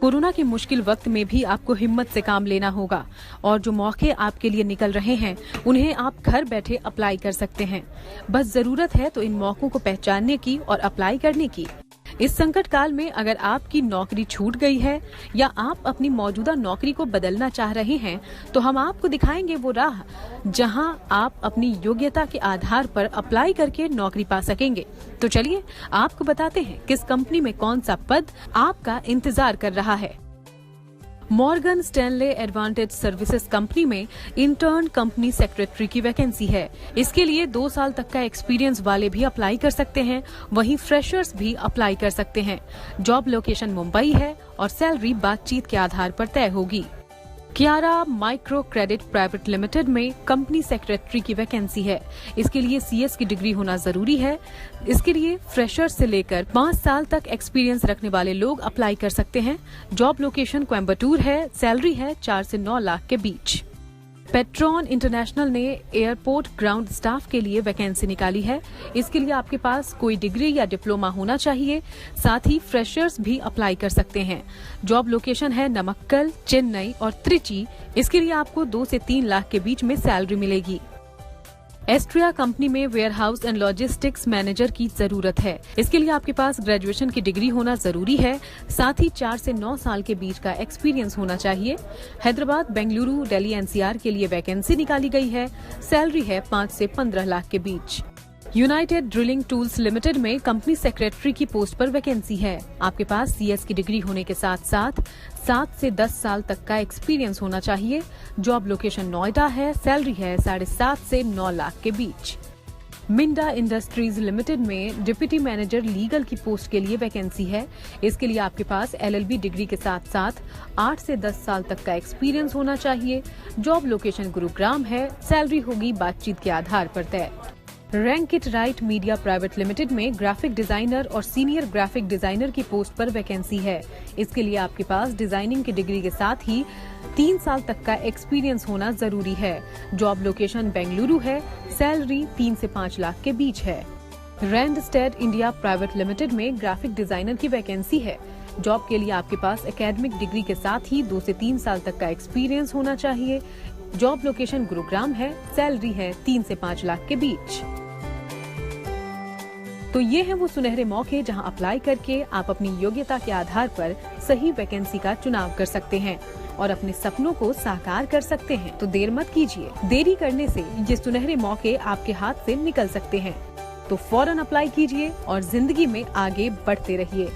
Corona के मुश्किल वक्त में भी आपको हिम्मत से काम लेना होगा और जो मौके आपके लिए निकल रहे हैं उन्हें आप घर बैठे अप्लाई कर सकते हैं। बस जरूरत है तो इन मौकों को पहचानने की और अप्लाई करने की। इस संकट काल में अगर आपकी नौकरी छूट गई है या आप अपनी मौजूदा नौकरी को बदलना चाह रहे हैं तो हम आपको दिखाएंगे वो राह जहां आप अपनी योग्यता के आधार पर अप्लाई करके नौकरी पा सकेंगे। तो चलिए आपको बताते हैं किस कंपनी में कौन सा पद आपका इंतजार कर रहा है। Morgan Stanley advantage services company में इंटर्न कंपनी सेक्रेटरी की वैकेंसी है। इसके लिए 2 साल तक का एक्सपीरियंस वाले भी अप्लाई कर सकते हैं, वहीं फ्रेशर्स भी अप्लाई कर सकते हैं। जॉब लोकेशन मुंबई है और सैलरी बातचीत के आधार पर तय होगी। Kiara micro credit private limited में कंपनी सेक्रेटरी की वैकेंसी है। इसके लिए CS की डिग्री होना जरूरी है। इसके लिए फ्रेशर से लेकर 5 साल तक एक्सपीरियंस रखने वाले लोग अप्लाई कर सकते हैं। जॉब लोकेशन कोयम्बटूर है। सैलरी है 4 से 9 लाख के बीच। पेट्रॉन इंटरनेशनल ने एयरपोर्ट ग्राउंड स्टाफ के लिए वैकेंसी निकाली है। इसके लिए आपके पास कोई डिग्री या डिप्लोमा होना चाहिए। साथ ही फ्रेशर्स भी अप्लाई कर सकते हैं। जॉब लोकेशन है नमक्कल, चेन्नई और त्रिची। इसके लिए आपको 2 से 3 लाख के बीच में सैलरी मिलेगी। एस्ट्रिया कंपनी में वेयरहाउस एंड लॉजिस्टिक्स मैनेजर की जरूरत है। इसके लिए आपके पास ग्रेजुएशन की डिग्री होना जरूरी है। साथ ही 4 से 9 साल के बीच का एक्सपीरियंस होना चाहिए। हैदराबाद, बेंगलुरु, दिल्ली NCR के लिए वैकेंसी निकाली गई है। सैलरी है 5 से 15 लाख के बीच। यूनाइटेड ड्रिलिंग टूल्स लिमिटेड में कंपनी सेक्रेटरी की पोस्ट पर वैकेंसी है। आपके पास CS की डिग्री होने के साथ साथ 7 से 10 साल तक का एक्सपीरियंस होना चाहिए। जॉब लोकेशन नोएडा है। सैलरी है 7.5 से 9 लाख के बीच। मिंडा इंडस्ट्रीज लिमिटेड में डिप्टी मैनेजर लीगल की पोस्ट के लिए वैकेंसी है। इसके लिए आपके पास LLB डिग्री के साथ साथ 8 से 10 साल तक का एक्सपीरियंस होना चाहिए। जॉब लोकेशन गुरुग्राम है। सैलरी होगी बातचीत के आधार पर तय। Rank it right media private limited में ग्राफिक डिजाइनर और सीनियर ग्राफिक डिजाइनर की पोस्ट पर वैकेंसी है। इसके लिए आपके पास डिजाइनिंग की डिग्री के साथ ही 3 साल तक का एक्सपीरियंस होना जरूरी है। जॉब लोकेशन बेंगलुरु है। सैलरी 3 से 5 लाख के बीच है। रैंडस्टेड इंडिया प्राइवेट लिमिटेड में ग्राफिक डिजाइनर की वैकेंसी है। जॉब के लिए आपके पास एकेडमिक डिग्री के साथ ही 2 से 3 साल तक का एक्सपीरियंस होना चाहिए। जॉब लोकेशन गुरुग्राम है। सैलरी है 3 से 5 लाख के बीच। तो ये हैं वो सुनहरे मौके जहां अप्लाई करके आप अपनी योग्यता के आधार पर सही वैकेंसी का चुनाव कर सकते हैं और अपने सपनों को साकार कर सकते हैं। तो देर मत कीजिए। देरी करने से ये सुनहरे मौके आपके हाथ से निकल सकते हैं। तो फौरन अप्लाई कीजिए और जिंदगी में आगे बढ़ते रहिए।